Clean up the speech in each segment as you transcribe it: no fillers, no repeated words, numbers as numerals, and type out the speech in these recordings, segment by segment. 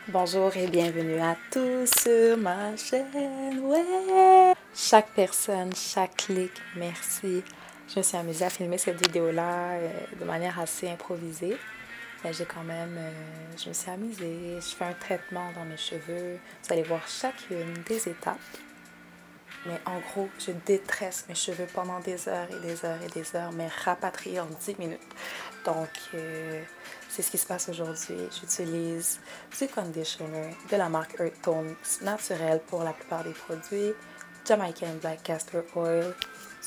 Bonjour et bienvenue à tous sur ma chaîne, ouais! Chaque personne, chaque clic, merci. Je me suis amusée à filmer cette vidéo-là de manière assez improvisée. Mais j'ai quand même, je me suis amusée, je fais un traitement dans mes cheveux. Vous allez voir chacune des étapes. Mais en gros, je détresse mes cheveux pendant des heures et des heures et des heures, mais rapatriés en 10 minutes. Donc, c'est ce qui se passe aujourd'hui. J'utilise du conditioner de la marque Earth Tone naturel pour la plupart des produits, Jamaican Black Castor Oil,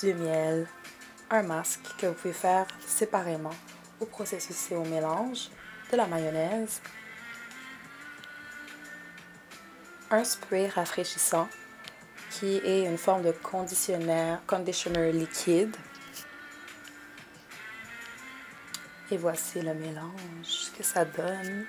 du miel, un masque que vous pouvez faire séparément au processus et au mélange, de la mayonnaise, un spray rafraîchissant qui est une forme de conditioner liquide. Et voici le mélange que ça donne.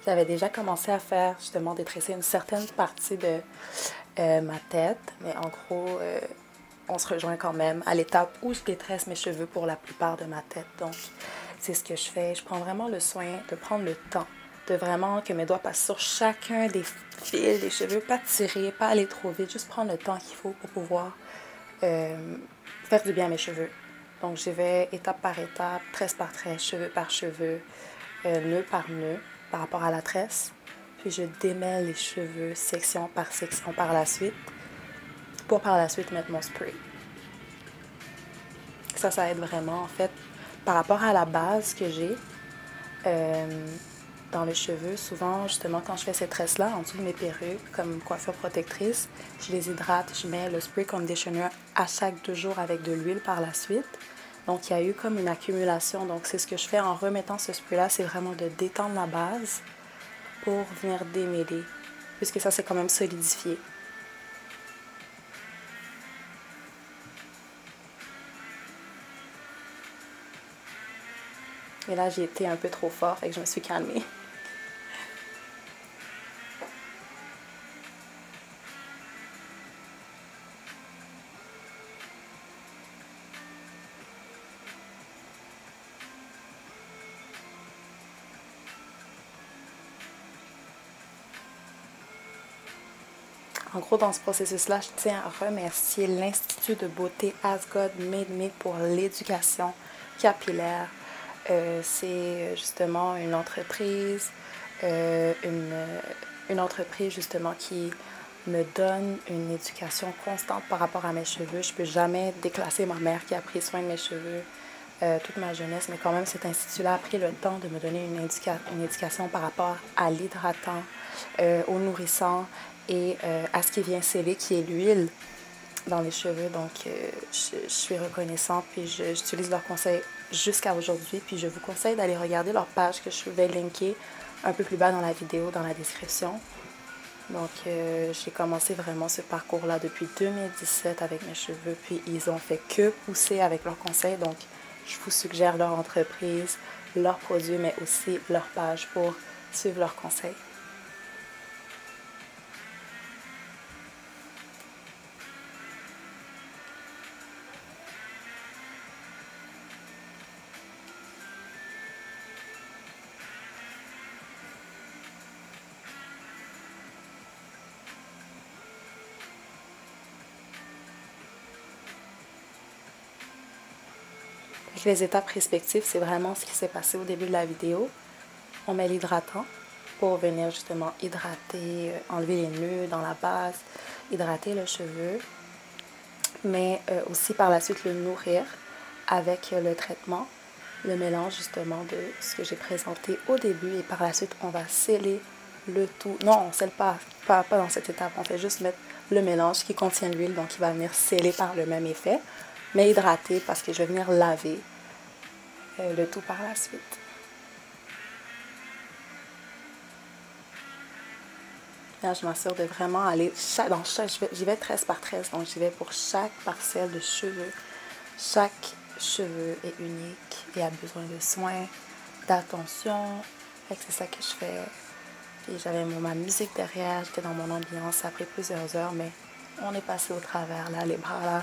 J'avais déjà commencé à faire, justement, détresser une certaine partie de ma tête. Mais en gros, on se rejoint quand même à l'étape où je détresse mes cheveux pour la plupart de ma tête. Donc, c'est ce que je fais. Je prends vraiment le soin de prendre le temps, de vraiment que mes doigts passent sur chacun des fils des cheveux, pas tirer, pas aller trop vite, juste prendre le temps qu'il faut pour pouvoir faire du bien à mes cheveux. Donc, je vais étape par étape, tresse par tresse, cheveux par cheveux, nœud par nœud par rapport à la tresse. Puis, je démêle les cheveux section par section par la suite pour par la suite mettre mon spray. Ça aide vraiment, en fait, par rapport à la base que j'ai dans les cheveux. Souvent, justement, quand je fais ces tresses-là, en dessous de mes perruques, comme coiffure protectrice, je les hydrate, je mets le spray conditioner à chaque 2 jours avec de l'huile par la suite. Donc, il y a eu comme une accumulation. Donc, c'est ce que je fais en remettant ce spray-là, c'est vraiment de détendre la base pour venir démêler, puisque ça, c'est quand même solidifié. Et là, j'ai été un peu trop fort, et que je me suis calmée. En gros, dans ce processus-là, je tiens à remercier l'Institut de beauté Asgod Made Me pour l'éducation capillaire. C'est justement une entreprise, une entreprise justement qui me donne une éducation constante par rapport à mes cheveux. Je ne peux jamais déclasser ma mère qui a pris soin de mes cheveux toute ma jeunesse, mais quand même cet institut-là a pris le temps de me donner une éducation par rapport à l'hydratant, au nourrissant et à ce qui vient sceller, qui est l'huile dans les cheveux. Donc, je suis reconnaissante, puis j'utilise leurs conseils jusqu'à aujourd'hui. Puis je vous conseille d'aller regarder leur page que je vais linker un peu plus bas dans la vidéo, dans la description. Donc, j'ai commencé vraiment ce parcours-là depuis 2017 avec mes cheveux, puis ils ont fait que pousser avec leurs conseils. Donc, je vous suggère leur entreprise, leurs produits, mais aussi leur page pour suivre leurs conseils. Les étapes respectives, c'est vraiment ce qui s'est passé au début de la vidéo. On met l'hydratant pour venir justement hydrater, enlever les nœuds dans la base, hydrater le cheveu, mais aussi par la suite le nourrir avec le traitement, le mélange justement de ce que j'ai présenté au début, et par la suite on va sceller le tout. Non, on ne scelle pas dans cette étape, on fait juste mettre le mélange qui contient l'huile, donc il va venir sceller par le même effet, mais hydrater parce que je vais venir laver le tout par la suite. Là, je m'assure de vraiment aller j'y vais tresse par tresse, donc j'y vais pour chaque parcelle de cheveux. Chaque cheveu est unique et a besoin de soins, d'attention. C'est ça que je fais. Puis j'avais ma musique derrière, j'étais dans mon ambiance. Ça a pris plusieurs heures, mais On est passé au travers, là, les bras, là.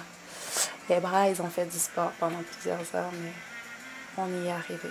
Les bras, ils ont fait du sport pendant plusieurs heures, mais on y est arrivé.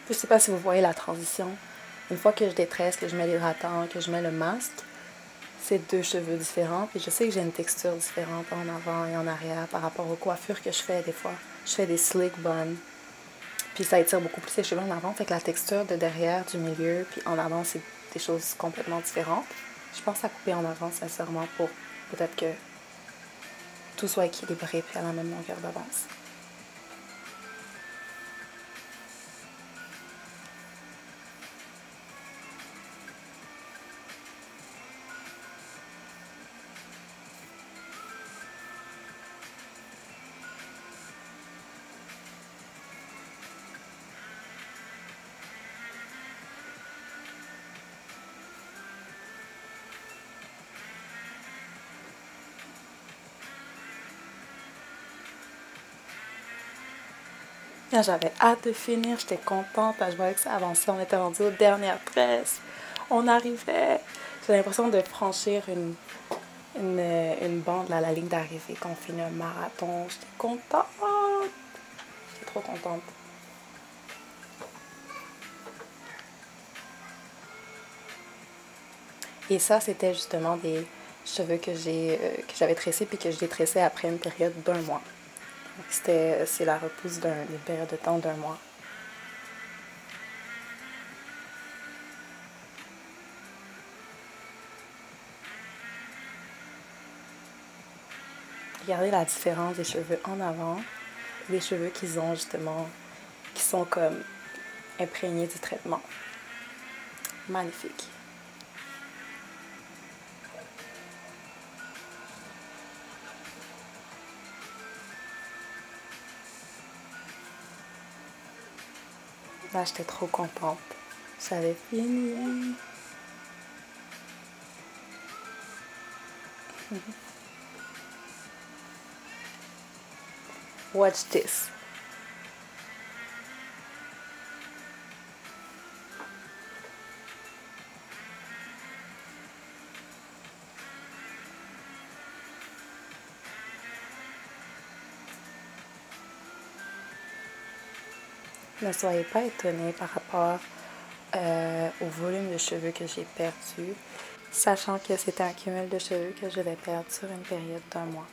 Je ne sais pas si vous voyez la transition. Une fois que je détresse, que je mets l'hydratant, que je mets le masque, c'est deux cheveux différents. Puis je sais que j'ai une texture différente en avant et en arrière par rapport aux coiffures que je fais des fois. Je fais des slick buns. Puis ça étire beaucoup plus les cheveux en avant. Fait que la texture de derrière, du milieu, puis en avant, c'est des choses complètement différentes. Je pense à couper en avant, sincèrement, pour peut-être que tout soit équilibré puis à la même longueur d'avance. J'avais hâte de finir, j'étais contente, je voyais que ça avançait, on était rendu aux dernières tresses, on arrivait. J'ai l'impression de franchir une bande là, à la ligne d'arrivée, qu'on finit un marathon. J'étais contente, j'étais trop contente. Et ça, c'était justement des cheveux que j'avais tressés puis que j'ai tressés après une période d'1 mois. C'est la repousse d'une période de temps d'1 mois. Regardez la différence des cheveux en avant, des cheveux qu'ils ont justement, qui sont comme imprégnés du traitement. Magnifique. Là, j'étais trop contente. J'avais fini. Watch this. Ne soyez pas étonnés par rapport au volume de cheveux que j'ai perdu, sachant que c'était un cumul de cheveux que je vais perdre sur une période d'1 mois.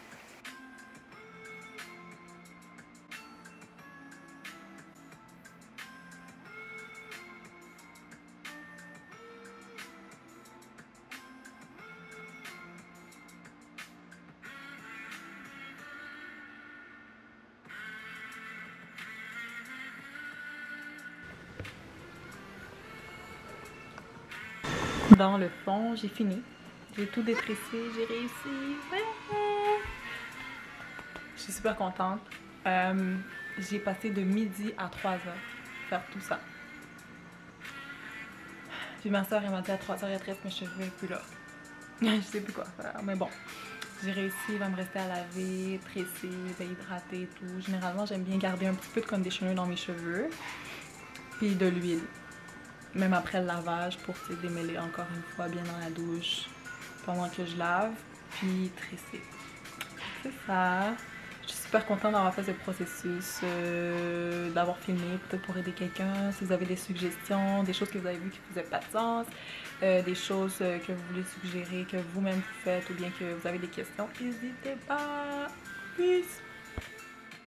Dans le fond, j'ai fini. J'ai tout détressé, j'ai réussi. Ouais. Je suis super contente. J'ai passé de midi à 3 heures faire tout ça. Puis ma soeur, elle m'a dit à 3 heures, elle tresse mes cheveux, et puis là, je sais plus quoi faire. Mais bon, j'ai réussi, il va me rester à laver, tresser, hydrater et tout. Généralement, j'aime bien garder un petit peu de conditioner dans mes cheveux. Puis de l'huile. Même après le lavage pour démêler encore une fois bien dans la douche pendant que je lave, puis tresser. C'est ça. Je suis super contente d'avoir fait ce processus, d'avoir filmé, peut-être pour aider quelqu'un. Si vous avez des suggestions, des choses que vous avez vues qui ne faisaient pas de sens, des choses que vous voulez suggérer, que vous-même vous faites, ou bien que vous avez des questions, n'hésitez pas. Peace!